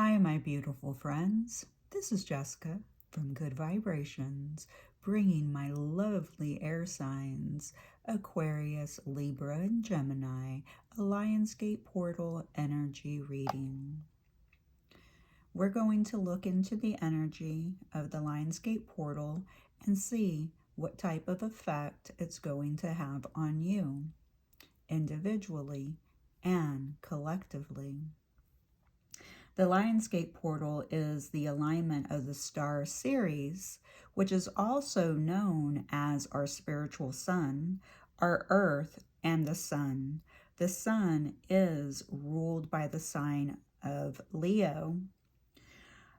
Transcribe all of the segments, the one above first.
Hi, my beautiful friends. This is Jessica from Good Vibrations, bringing my lovely air signs Aquarius, Libra, and Gemini a Lionsgate portal energy reading. We're going to look into the energy of the Lionsgate portal and see what type of effect it's going to have on you individually and collectively. The Lionsgate portal is the alignment of the star Ceres, which is also known as our spiritual sun, our earth, and the sun. The sun is ruled by the sign of Leo.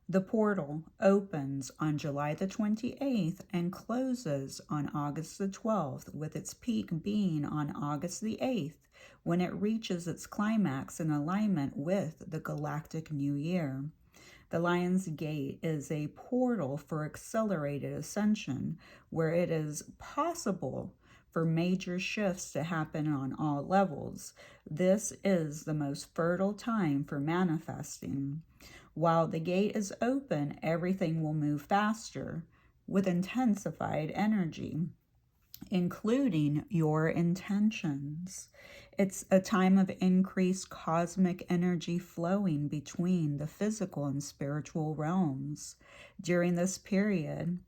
The portal opens on July the 28th and closes on August the 12th, with its peak being on August the 8th, when it reaches its climax in alignment with the galactic new year. The Lion's Gate is a portal for accelerated ascension, where it is possible for major shifts to happen on all levels. This is the most fertile time for manifesting. While the gate is open, everything will move faster with intensified energy, including your intentions. It's a time of increased cosmic energy flowing between the physical and spiritual realms. During this period,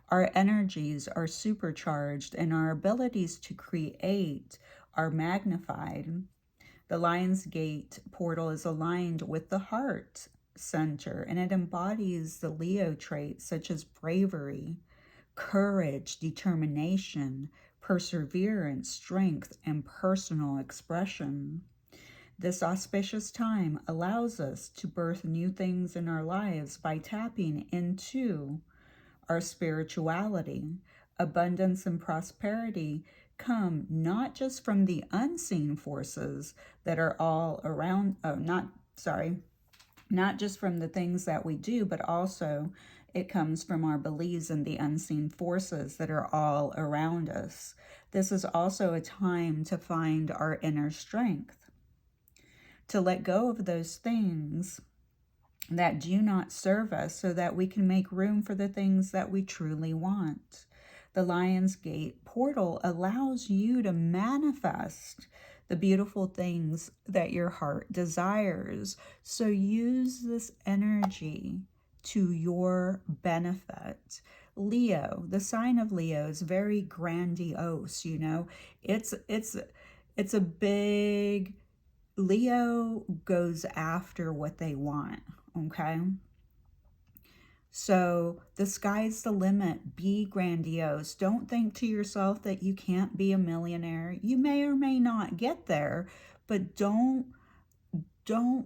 our energies are supercharged and our abilities to create are magnified. The Lion's Gate portal is aligned with the heart center, and it embodies the Leo traits such as bravery, courage, determination, perseverance, strength, and personal expression. This auspicious time allows us to birth new things in our lives by tapping into our spirituality. Abundance and prosperity come not just from the unseen forces that are all around, not just from the things that we do, but also it comes from our beliefs and the unseen forces that are all around us. This is also a time to find our inner strength, to let go of those things that do not serve us so that we can make room for the things that we truly want. The Lion's Gate portal allows you to manifest the beautiful things that your heart desires. So use this energy to your benefit. Leo, the sign of Leo is very grandiose, you know. It's a big, Leo goes after what they want, okay? So the sky's the limit. Be grandiose. Don't think to yourself that you can't be a millionaire. You may or may not get there, but don't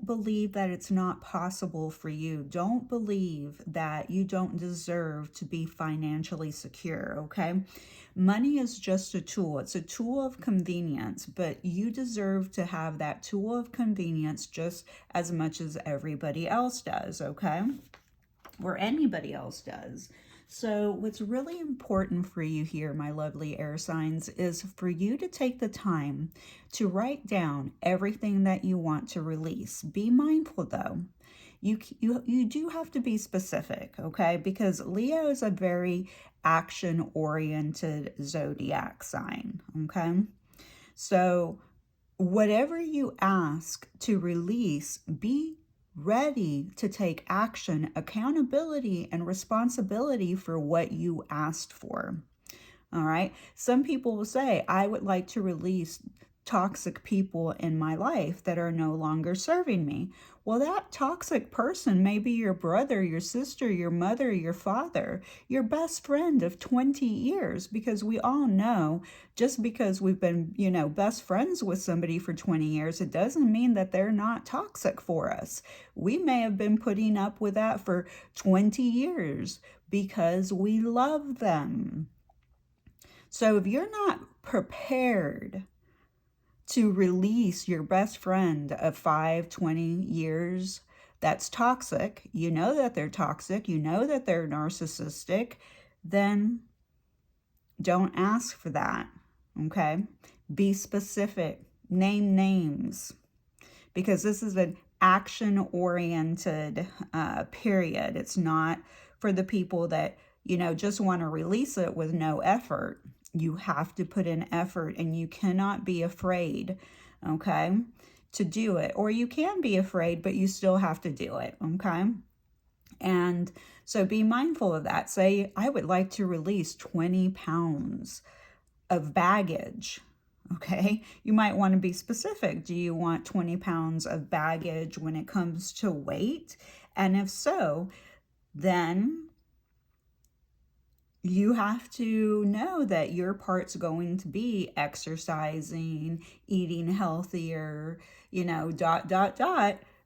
believe that it's not possible for you. Don't believe that you don't deserve to be financially secure, okay? Money is just a tool. It's a tool of convenience, but you deserve to have that tool of convenience just as much as everybody else does, okay? Or anybody else does. So what's really important for you here, my lovely air signs, is for you to take the time to write down everything that you want to release. Be mindful though. You do have to be specific, okay? Because Leo is a very action-oriented zodiac sign, okay? So whatever you ask to release, be ready to take action, accountability, and responsibility for what you asked for. All right. Some people will say, I would like to release toxic people in my life that are no longer serving me. Well, that toxic person may be your brother, your sister, your mother, your father, your best friend of 20 years, because we all know just because we've been, best friends with somebody for 20 years, it doesn't mean that they're not toxic for us. We may have been putting up with that for 20 years because we love them. So if you're not prepared to release your best friend of 5, 20 years that's toxic, you know that they're toxic, you know that they're narcissistic, then don't ask for that, okay? Be specific, name names, because this is an action-oriented period. It's not for the people that, you know, just want to release it with no effort. You have to put in effort, and you cannot be afraid, okay, to do it. Or you can be afraid, but you still have to do it, okay? And so be mindful of that. Say, I would like to release 20 pounds of baggage. Okay, you might want to be specific. Do you want 20 pounds of baggage when it comes to weight? And if so, then you have to know that your part's going to be exercising, eating healthier, you know, ...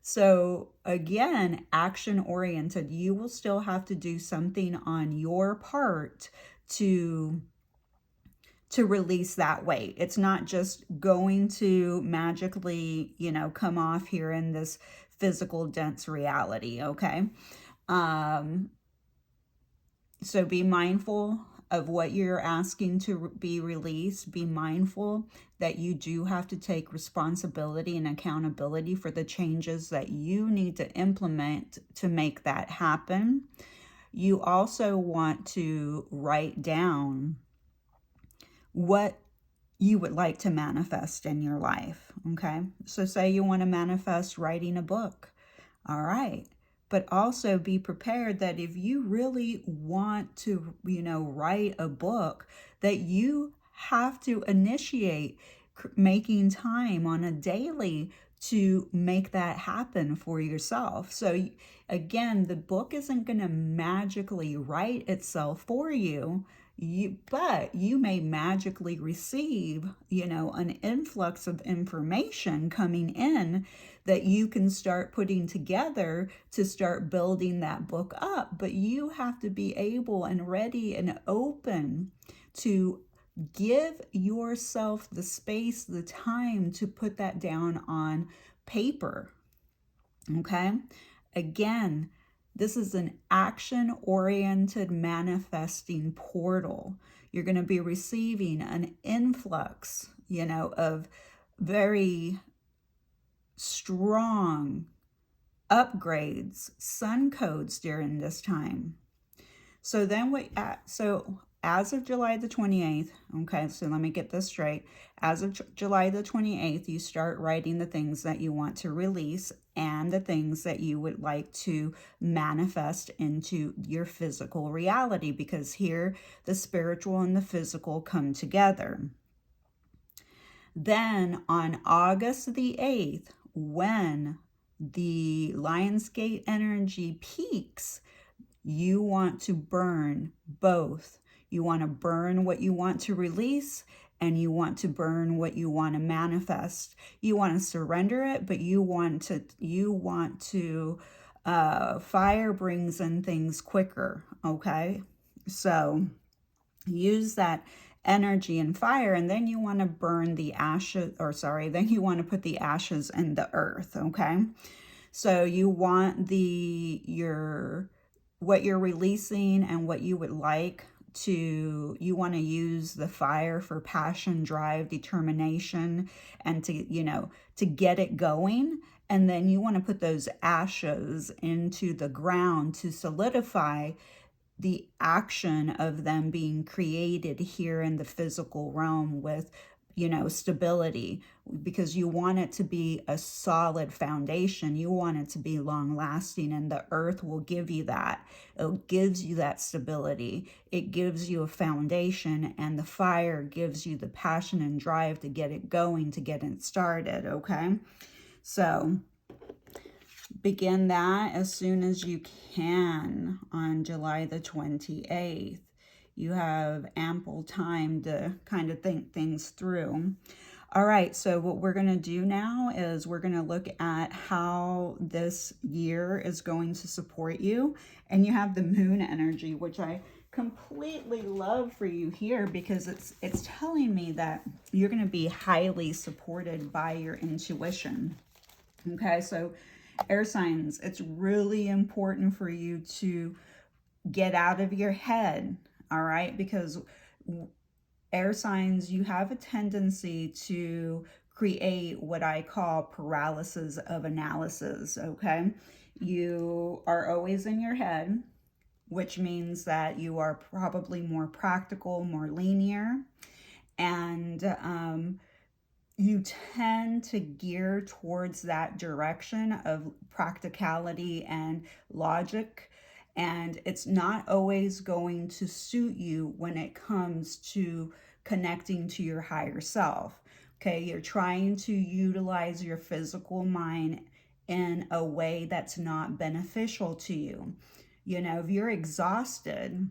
So again, action oriented. You will still have to do something on your part to release that weight. It's not just going to magically, you know, come off here in this physical dense reality, okay? So be mindful of what you're asking to be released. Be mindful that you do have to take responsibility and accountability for the changes that you need to implement to make that happen. You also want to write down what you would like to manifest in your life, okay? So say you want to manifest writing a book, all right? But also be prepared that if you really want to, you know, write a book, that you have to initiate making time on a daily to make that happen for yourself. So again, the book isn't going to magically write itself for you. But you may magically receive, you know, an influx of information coming in that you can start putting together to start building that book up. But you have to be able and ready and open to give yourself the space, the time to put that down on paper, okay? Again, this is an action-oriented manifesting portal. You're going to be receiving an influx, you know, of very strong upgrades, sun codes during this time. So then as of July the 28th, okay, so let me get this straight. As of July the 28th, you start writing the things that you want to release and the things that you would like to manifest into your physical reality, because here the spiritual and the physical come together. Then on August the 8th, when the Lionsgate energy peaks, you want to burn both. You want to burn what you want to release, and you want to burn what you want to manifest. You want to surrender it, but you want to fire brings in things quicker, okay? So use that energy and fire, and then you want to burn the ashes, then you want to put the ashes in the earth, okay? So you want what you're releasing and what you would like to, you want to use the fire for passion, drive, determination, and to, you know, to get it going. And then you want to put those ashes into the ground to solidify the action of them being created here in the physical realm with, you know, stability, because you want it to be a solid foundation. You want it to be long lasting, and the earth will give you that. It gives you that stability. It gives you a foundation, and the fire gives you the passion and drive to get it going, to get it started, okay? So begin that as soon as you can on July the 28th. You have ample time to kind of think things through. All right, so what we're going to do now is we're going to look at how this year is going to support you. And you have the moon energy, which I completely love for you here, because it's telling me that you're going to be highly supported by your intuition. Okay, so air signs, it's really important for you to get out of your head, all right? Because air signs, you have a tendency to create what I call paralysis of analysis, okay? You are always in your head, which means that you are probably more practical, more linear, and you tend to gear towards that direction of practicality and logic. And it's not always going to suit you when it comes to connecting to your higher self. Okay, you're trying to utilize your physical mind in a way that's not beneficial to you. You know, if you're exhausted,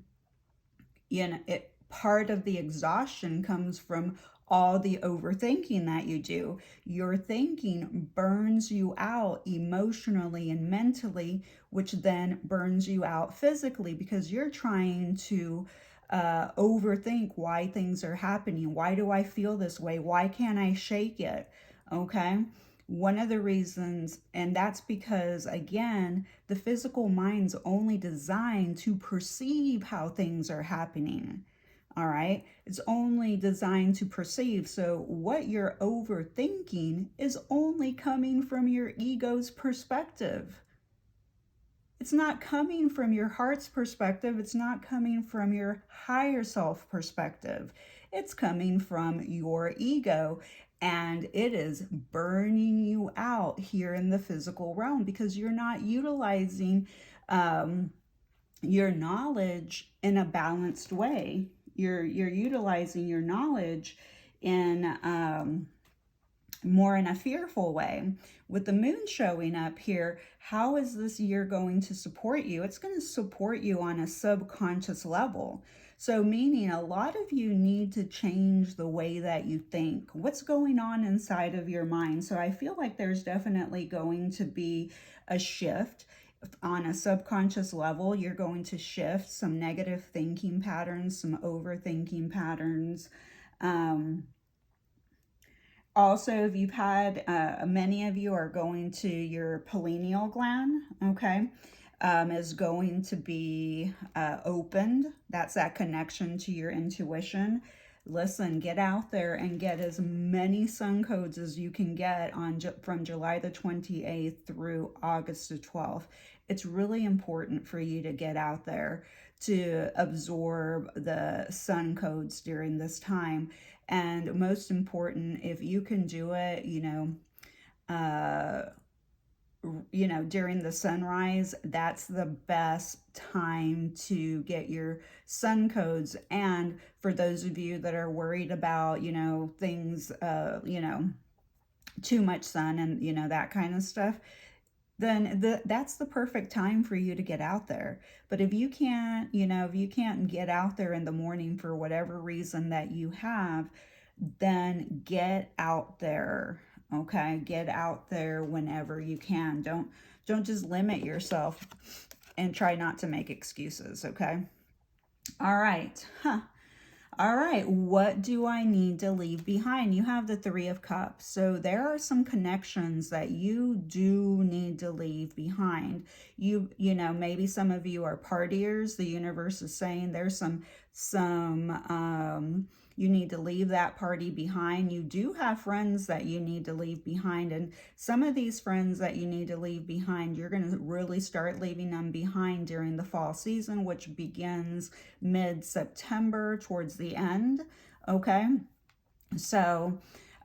part of the exhaustion comes from all the overthinking that you do. Your thinking burns you out emotionally and mentally, which then burns you out physically because you're trying to overthink why things are happening. Why do I feel this way? Why can't I shake it? Okay. One of the reasons, and that's because, again, the physical mind's only designed to perceive how things are happening. All right. It's only designed to perceive. So what you're overthinking is only coming from your ego's perspective. It's not coming from your heart's perspective. It's not coming from your higher self perspective. It's coming from your ego, and it is burning you out here in the physical realm because you're not utilizing your knowledge in a balanced way. You're utilizing your knowledge in more in a fearful way. With the moon showing up here, how is this year going to support you? It's going to support you on a subconscious level. So meaning a lot of you need to change the way that you think. What's going on inside of your mind? So I feel like there's definitely going to be a shift on a subconscious level. You're going to shift some negative thinking patterns, some overthinking patterns. Also, if you've had, many of you are going to your pineal gland, okay, is going to be opened. That's that connection to your intuition. Listen, get out there and get as many sun codes as you can get from July the 28th through August the 12th. It's really important for you to get out there to absorb the sun codes during this time. And most important, if you can do it, during the sunrise, that's the best time to get your sun codes. And for those of you that are worried about, things, too much sun and, that kind of stuff, then that's the perfect time for you to get out there. But if you can't, if you can't get out there in the morning for whatever reason that you have, then get out there. Okay, get out there whenever you can. Don't just limit yourself and try not to make excuses. Okay. All right. All right, what do I need to leave behind? You have the Three of Cups. So there are some connections that you do need to leave behind. Maybe some of you are partiers. The universe is saying there's some you need to leave that party behind. You do have friends that you need to leave behind. And some of these friends that you need to leave behind, you're going to really start leaving them behind during the fall season, which begins mid-September towards the end. Okay. So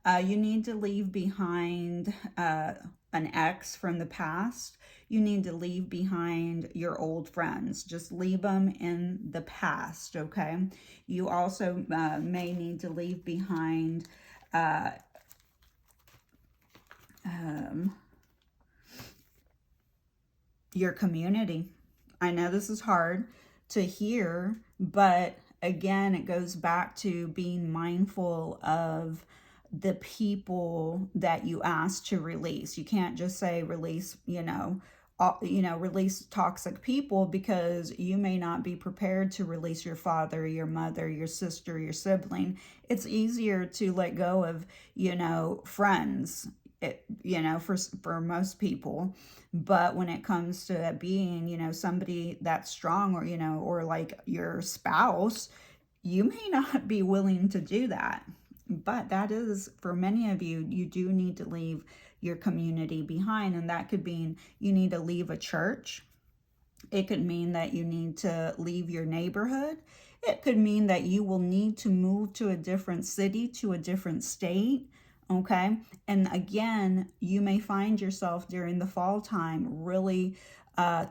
you need to leave behind an ex from the past. You need to leave behind your old friends. Just leave them in the past, okay? You also may need to leave behind your community. I know this is hard to hear, but again, it goes back to being mindful of the people that you ask to release. You can't just say release, release toxic people, because you may not be prepared to release your father, your mother, your sister, your sibling. It's easier to let go of, friends, for most people. But when it comes to being, somebody that's strong, or like your spouse, you may not be willing to do that. But that is, for many of you, you do need to leave your community behind. And that could mean you need to leave a church. It could mean that you need to leave your neighborhood. It could mean that you will need to move to a different city, to a different state. Okay. And again, you may find yourself during the fall time really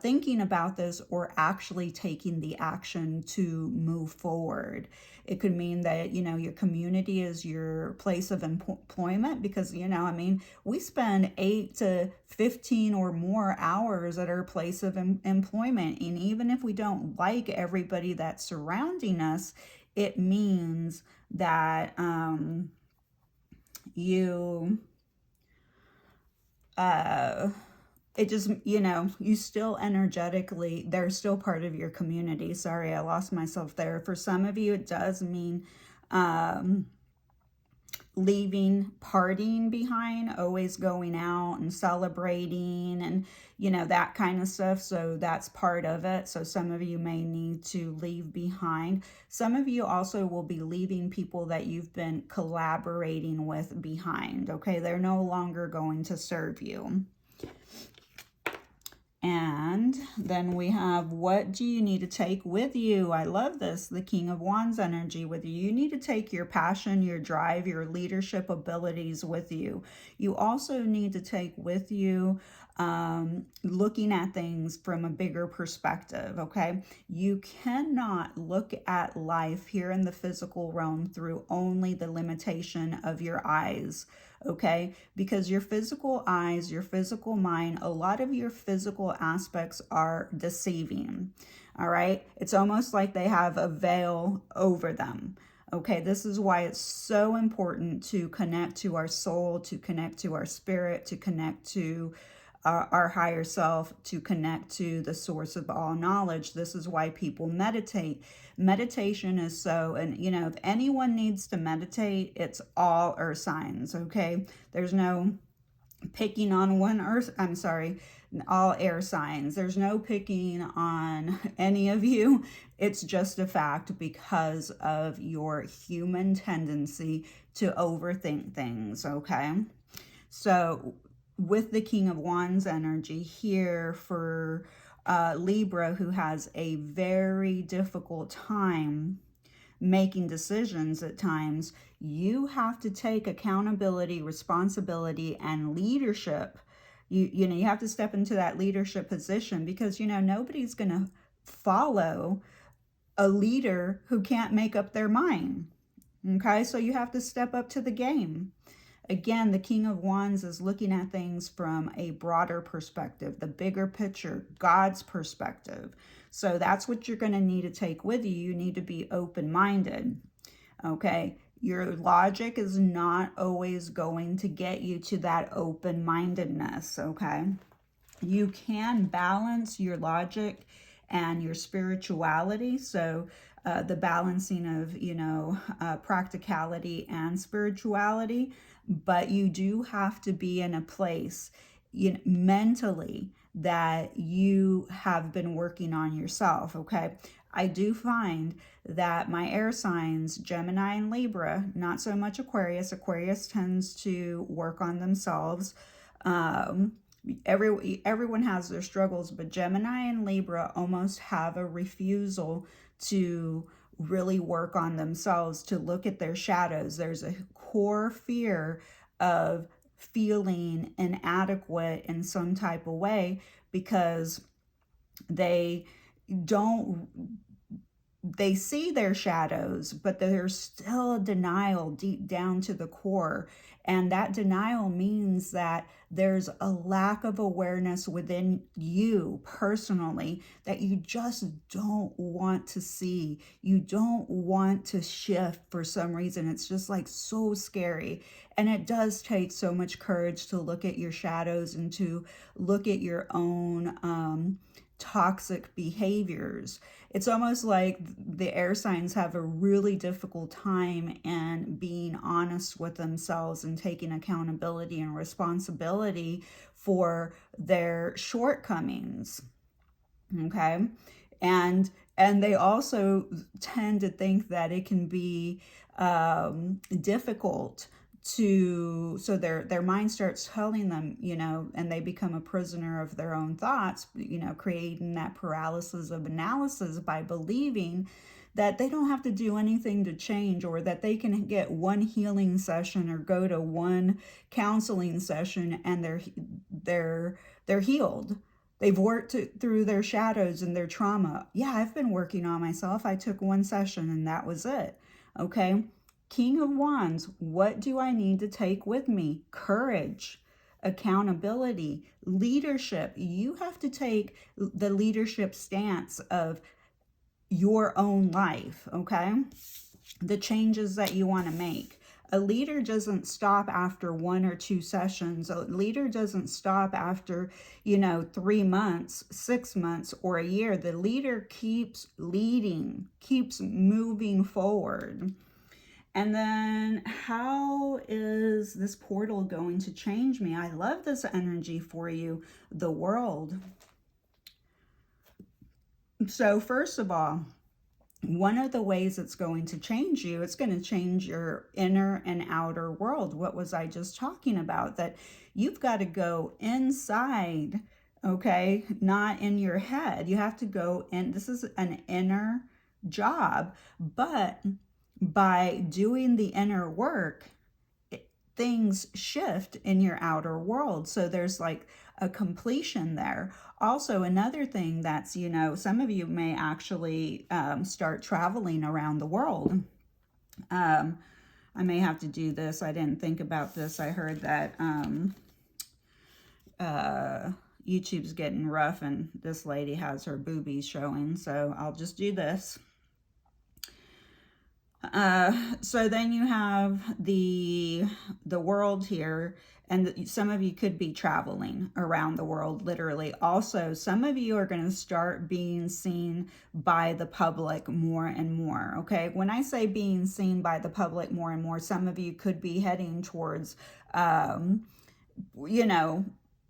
thinking about this or actually taking the action to move forward. It could mean that, your community is your place of employment because, I mean, we spend 8 to 15 or more hours at our place of employment. And even if we don't like everybody that's surrounding us, it means that you it just, you still energetically, they're still part of your community. Sorry, I lost myself there. For some of you, it does mean leaving partying behind, always going out and celebrating and, that kind of stuff. So that's part of it. So some of you may need to leave behind. Some of you also will be leaving people that you've been collaborating with behind. Okay, they're no longer going to serve you. And then we have, what do you need to take with you? I love this, the King of Wands energy with you. You need to take your passion, your drive, your leadership abilities with you. You also need to take with you looking at things from a bigger perspective, okay? You cannot look at life here in the physical realm through only the limitation of your eyes, okay? Because your physical eyes, your physical mind, a lot of your physical aspects are deceiving, all right? It's almost like they have a veil over them. Okay, this is why it's so important to connect to our soul, to connect to our spirit, to connect to our higher self, to connect to the source of all knowledge. This is why people meditate. Meditation is so, and if anyone needs to meditate, it's all earth signs, okay? There's no picking on all air signs. There's no picking on any of you. It's just a fact because of your human tendency to overthink things, okay? So with the King of Wands energy here for Libra, who has a very difficult time making decisions at times, you have to take accountability, responsibility, and leadership. You have to step into that leadership position because, nobody's going to follow a leader who can't make up their mind. Okay, so you have to step up to the game. Again, the King of Wands is looking at things from a broader perspective, the bigger picture, God's perspective. So that's what you're going to need to take with you. You need to be open-minded, okay? Your logic is not always going to get you to that open-mindedness, okay? You can balance your logic and your spirituality. So the balancing of, practicality and spirituality, but you do have to be in a place mentally that you have been working on yourself, okay? I do find that my air signs, Gemini and Libra, not so much Aquarius. Aquarius tends to work on themselves. Everyone has their struggles, but Gemini and Libra almost have a refusal to really work on themselves, to look at their shadows. There's a core fear of feeling inadequate in some type of way because they see their shadows, but there's still a denial deep down to the core. And that denial means that there's a lack of awareness within you personally that you just don't want to see. You don't want to shift for some reason. It's just like so scary. And it does take so much courage to look at your shadows and to look at your own toxic behaviors. It's almost like the air signs have a really difficult time in being honest with themselves and taking accountability and responsibility for their shortcomings. Okay? And they also tend to think that it can be difficult so their mind starts telling them, and they become a prisoner of their own thoughts, creating that paralysis of analysis by believing that they don't have to do anything to change, or that they can get one healing session or go to one counseling session and they're healed. They've worked through their shadows and their trauma. Yeah, I've been working on myself. I took one session and that was it. Okay. King of Wands, what do I need to take with me? Courage, accountability, leadership. You have to take the leadership stance of your own life, okay? The changes that you want to make. A leader doesn't stop after 1 or 2 sessions. A leader doesn't stop after, 3 months, 6 months, or a year. The leader keeps leading, keeps moving forward. And then how is this portal going to change me? I love this energy for you, the World. So first of all, one of the ways it's going to change you, it's going to change your inner and outer world. What was I just talking about? That you've got to go inside, okay? Not in your head. You have to go in. This is an inner job, but by doing the inner work, things shift in your outer world. So there's like a completion there. Also, another thing that's, some of you may actually start traveling around the world. I may have to do this. I didn't think about this. I heard that YouTube's getting rough and this lady has her boobies showing. So I'll just do this. So then you have the world here, and some of you could be traveling around the world, literally. Also, some of you are going to start being seen by the public more and more, okay? When I say being seen by the public more and more, some of you could be heading towards,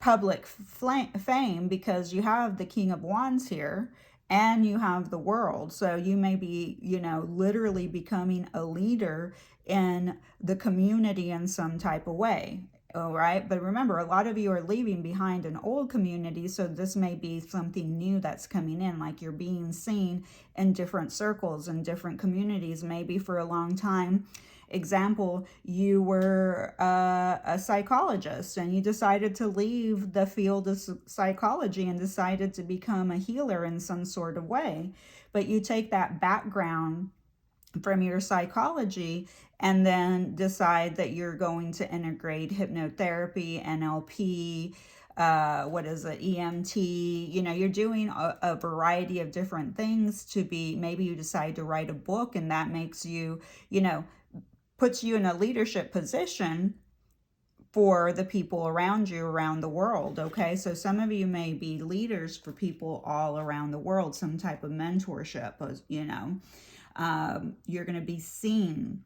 public fame, because you have the King of Wands here, and you have the World. So you may be, literally becoming a leader in the community in some type of way. All right. But remember, a lot of you are leaving behind an old community. So this may be something new that's coming in, like you're being seen in different circles and different communities, maybe for a long time. Example, you were a psychologist and you decided to leave the field of psychology and decided to become a healer in some sort of way. But you take that background from your psychology and then decide that you're going to integrate hypnotherapy, NLP, what is it, EMT, you're doing a variety of different things to be, maybe you decide to write a book, and that makes you, puts you in a leadership position for the people around you around the world, okay? So some of you may be leaders for people all around the world, some type of mentorship, you're going to be seen,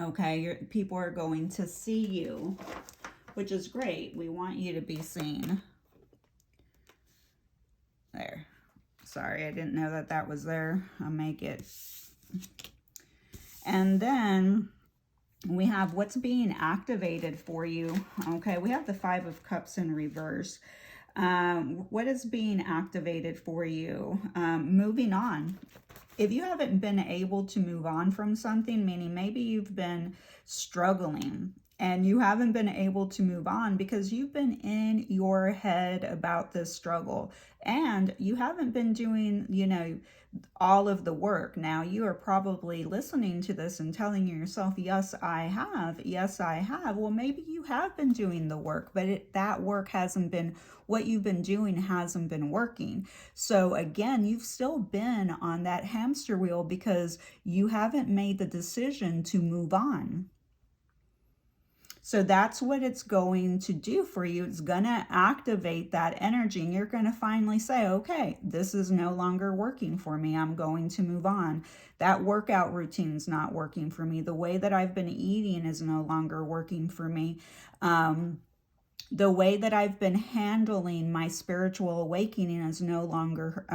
okay? People are going to see you, which is great. We want you to be seen. There. Sorry, I didn't know that was there. I'll make it. And then we have what's being activated for you. Okay, we have the 5 of Cups in reverse. What is being activated for you? Moving on. If you haven't been able to move on from something, meaning maybe you've been struggling and you haven't been able to move on because you've been in your head about this struggle and you haven't been doing, all of the work. Now you are probably listening to this and telling yourself, yes, I have. Yes, I have. Well, maybe you have been doing the work, but that work hasn't been, what you've been doing hasn't been working. So again, you've still been on that hamster wheel because you haven't made the decision to move on. So that's what it's going to do for you. It's going to activate that energy and you're going to finally say, okay, this is no longer working for me. I'm going to move on. That workout routine's not working for me. The way that I've been eating is no longer working for me. The way that I've been handling my spiritual awakening is no longer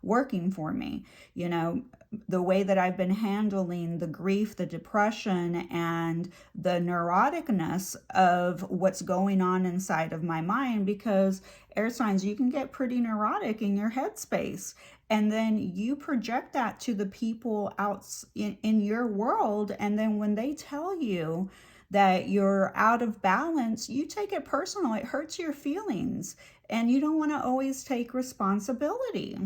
working for me. You know, the way that I've been handling the grief, the depression, and the neuroticness of what's going on inside of my mind, because air signs, you can get pretty neurotic in your headspace. And then you project that to the people out in your world. And then when they tell you that you're out of balance, you take it personal. It hurts your feelings. And you don't want to always take responsibility,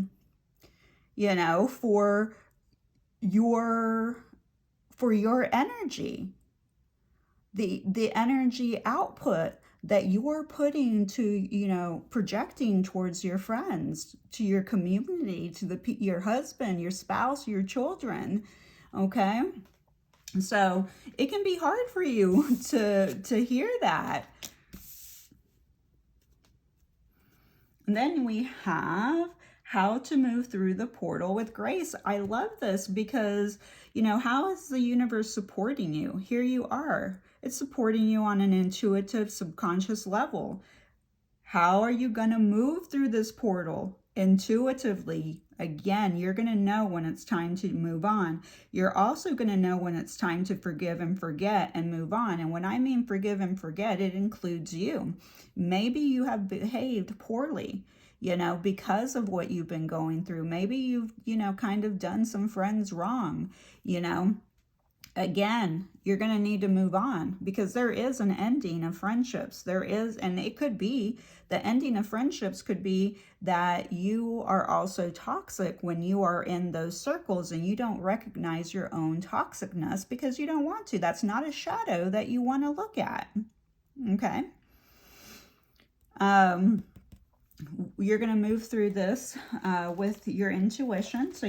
you know, your energy, the energy output that you're putting to, you know, projecting towards your friends, to your community, to your husband, your spouse, your children. Okay. So it can be hard for you to hear that. And then we have how to move through the portal with grace. I love this because, you know, how is the universe supporting you? Here you are. It's supporting you on an intuitive, subconscious level. How are you going to move through this portal? Intuitively. Again, you're going to know when it's time to move on. You're also going to know when it's time to forgive and forget and move on. And when I mean forgive and forget, it includes you. Maybe you have behaved poorly, you know, because of what you've been going through. Maybe you've, you know, kind of done some friends wrong, you know. Again, you're going to need to move on, because there is an ending of friendships. There is, and it could be, the ending of friendships could be that you are also toxic when you are in those circles and you don't recognize your own toxicness because you don't want to. That's not a shadow that you want to look at. Okay. You're going to move through this with your intuition. So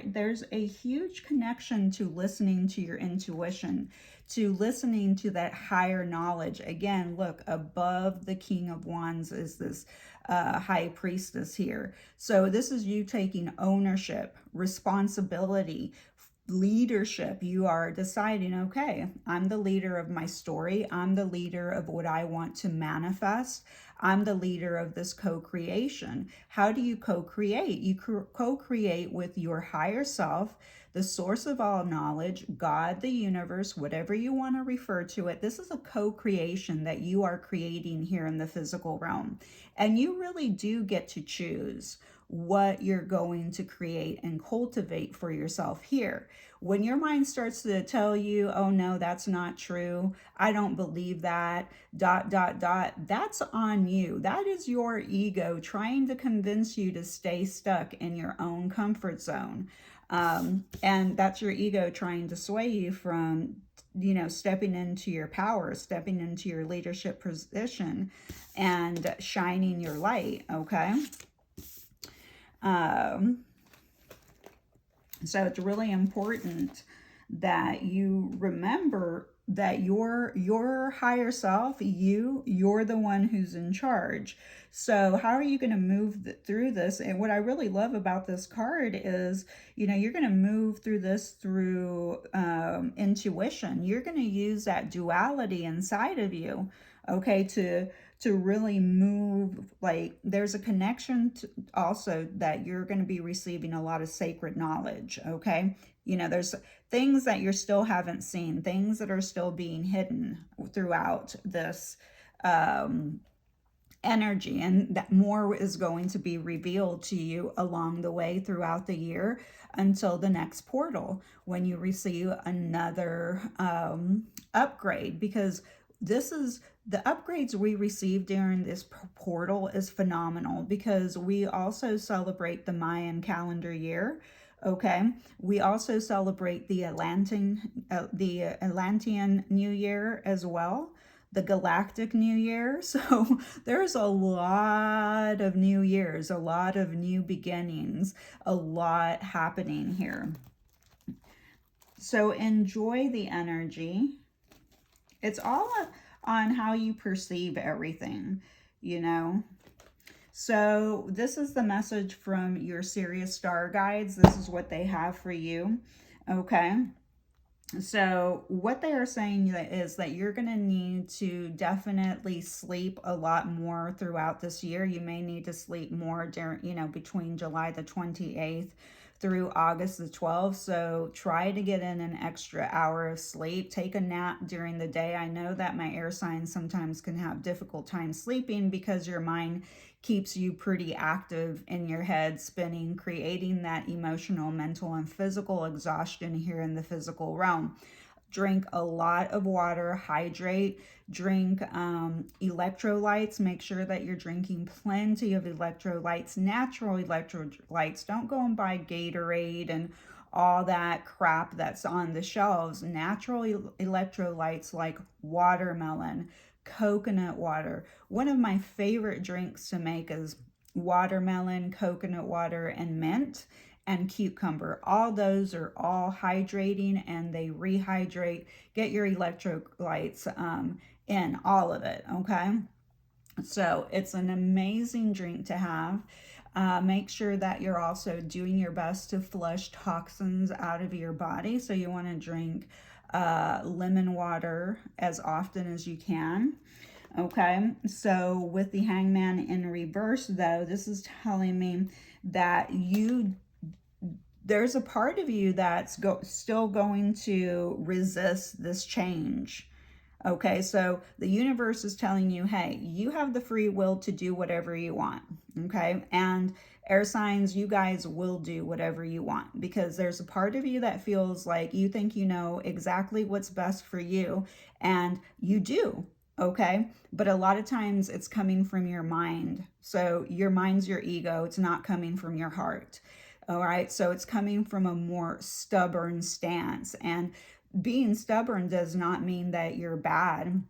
there's a huge connection to listening to your intuition, to listening to that higher knowledge. Again, look, above the King of Wands is this High Priestess here. So this is you taking ownership, responsibility, leadership. You are deciding, okay, I'm the leader of my story. I'm the leader of what I want to manifest. I'm the leader of this co-creation. How do you co-create? You co-create with your higher self, the source of all knowledge, God, the universe, whatever you want to refer to it. This is a co-creation that you are creating here in the physical realm. And you really do get to choose what you're going to create and cultivate for yourself here. When your mind starts to tell you, oh no, that's not true, I don't believe that, ... that's on you. That is your ego trying to convince you to stay stuck in your own comfort zone. And that's your ego trying to sway you from, you know, stepping into your power, stepping into your leadership position and shining your light. Okay. So it's really important that you remember that your higher self, you're the one who's in charge. So how are you going to move through this? And what I really love about this card is, you know, you're going to move through this through intuition. You're going to use that duality inside of you, okay, to really move. Like, there's a connection to also that you're going to be receiving a lot of sacred knowledge. Okay. You know, there's things that you still haven't seen, things that are still being hidden throughout this energy, and that more is going to be revealed to you along the way throughout the year until the next portal, when you receive another upgrade. Because this is the upgrades we receive during this portal is phenomenal, because we also celebrate the Mayan calendar year. Okay, we also celebrate the Atlantean New Year as well, the Galactic New Year. So there's a lot of new years, a lot of new beginnings, a lot happening here. So enjoy the energy. It's all on how you perceive everything, you know. So this is the message from your Sirius star guides. This is what they have for you. Okay. So what they are saying is that you're going to need to definitely sleep a lot more throughout this year. You may need to sleep more during, between July the 28th through August the 12th. So try to get in an extra hour of sleep. Take a nap during the day. I know that my air signs sometimes can have difficult time sleeping because your mind keeps you pretty active in your head spinning, creating that emotional, mental, and physical exhaustion here in the physical realm. Drink a lot of water, hydrate, drink electrolytes. Make sure that you're drinking plenty of electrolytes, natural electrolytes. Don't go and buy Gatorade and all that crap that's on the shelves. Natural electrolytes like watermelon, coconut water. One of my favorite drinks to make is watermelon, coconut water, and mint and cucumber. All those are all hydrating and they rehydrate. Get your electrolytes in all of it, okay? So it's an amazing drink to have. Make sure that you're also doing your best to flush toxins out of your body. So you want to drink lemon water as often as you can. Okay, so with the Hangman in reverse, though, this is telling me that there's a part of you that's still going to resist this change. Okay, so the universe is telling you, hey, you have the free will to do whatever you want. Okay, and air signs, you guys will do whatever you want because there's a part of you that feels like you think you know exactly what's best for you, and you do. Okay, but a lot of times it's coming from your mind. So your mind's your ego, it's not coming from your heart. All right, so it's coming from a more stubborn stance. And being stubborn does not mean that you're bad.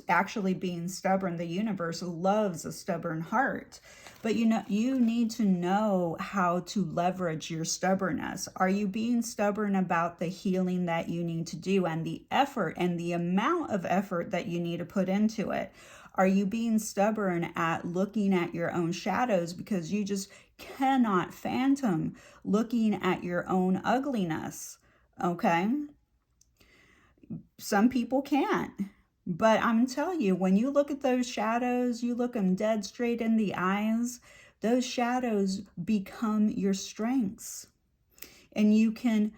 Actually being stubborn, the universe loves a stubborn heart. But you need to know how to leverage your stubbornness. Are you being stubborn about the healing that you need to do and the effort and the amount of effort that you need to put into it? Are you being stubborn at looking at your own shadows because you just cannot fathom looking at your own ugliness? Okay? Some people can't. But I'm telling you, when you look at those shadows, you look them dead straight in the eyes, those shadows become your strengths. And you can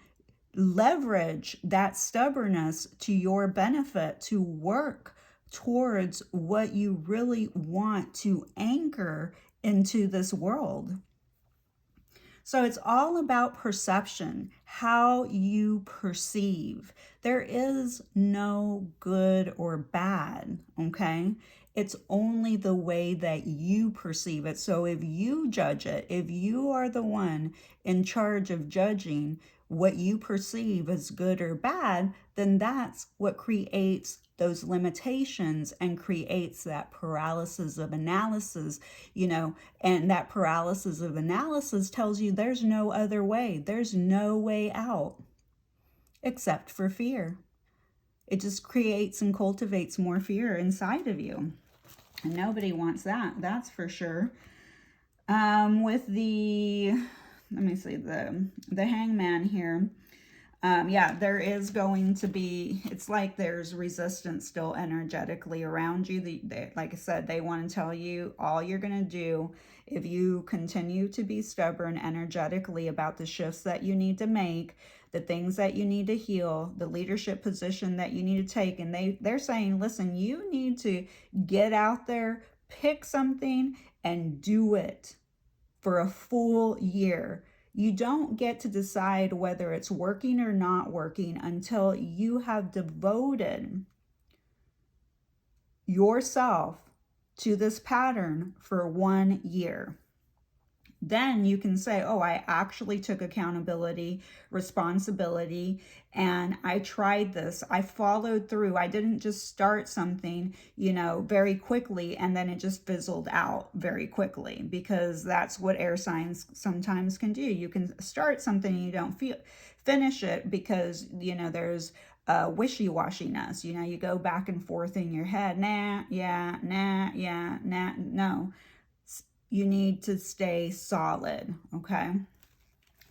leverage that stubbornness to your benefit to work towards what you really want to anchor into this world. So it's all about perception, how you perceive. There is no good or bad, okay? It's only the way that you perceive it. So if you judge it, if you are the one in charge of judging what you perceive as good or bad, then that's what creates those limitations and creates that paralysis of analysis, and that paralysis of analysis tells you there's no other way. There's no way out except for fear. It just creates and cultivates more fear inside of you. And nobody wants that, that's for sure. With the, let me see, the Hangman here. Yeah, there is going to be, it's like there's resistance still energetically around you. Like I said, they want to tell you all you're going to do if you continue to be stubborn energetically about the shifts that you need to make, the things that you need to heal, the leadership position that you need to take. And they're saying, listen, you need to get out there, pick something, and do it for a full year. You don't get to decide whether it's working or not working until you have devoted yourself to this pattern for 1 year. Then you can say, oh, I actually took accountability, responsibility, and I tried this. I followed through. I didn't just start something, very quickly, and then it just fizzled out very quickly, because that's what air signs sometimes can do. You can start something and you don't finish it because, there's wishy-washiness. You go back and forth in your head. Nah, yeah, nah, yeah, nah, no. You need to stay solid, okay?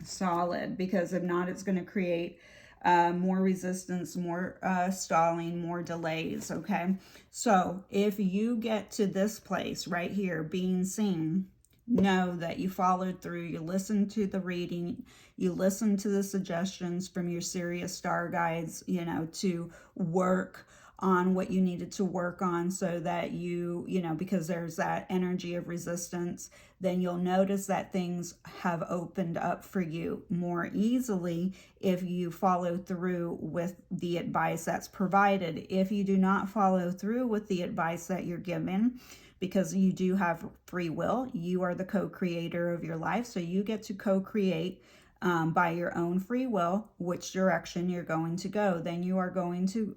Solid, because if not, it's going to create more resistance, more stalling, more delays, okay? So if you get to this place right here, being seen, know that you followed through, you listened to the reading, you listened to the suggestions from your Sirius star guides, you know, to work on what you needed to work on so that you know, because there's that energy of resistance, then you'll notice that things have opened up for you more easily if you follow through with the advice that's provided. If you do not follow through with the advice that you're given, because you do have free will, you are the co-creator of your life, so you get to co-create by your own free will which direction you're going to go. Then you are going to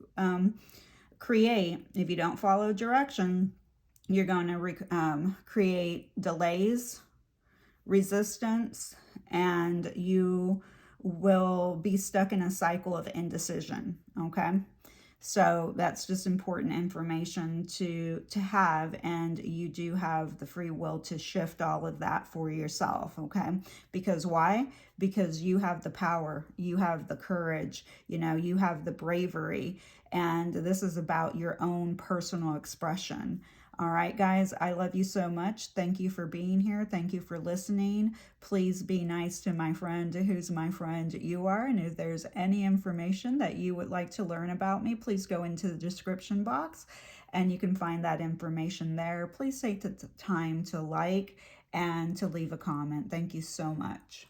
create, if you don't follow direction, you're going to create delays, resistance, and you will be stuck in a cycle of indecision, okay? So that's just important information to have, and you do have the free will to shift all of that for yourself, okay? Because why? Because you have the power, you have the courage, you know, you have the bravery, and this is about your own personal expression. All right, guys, I love you so much. Thank you for being here. Thank you for listening. Please be nice to my friend who's my friend you are. And if there's any information that you would like to learn about me, please go into the description box and you can find that information there. Please take the time to like and to leave a comment. Thank you so much.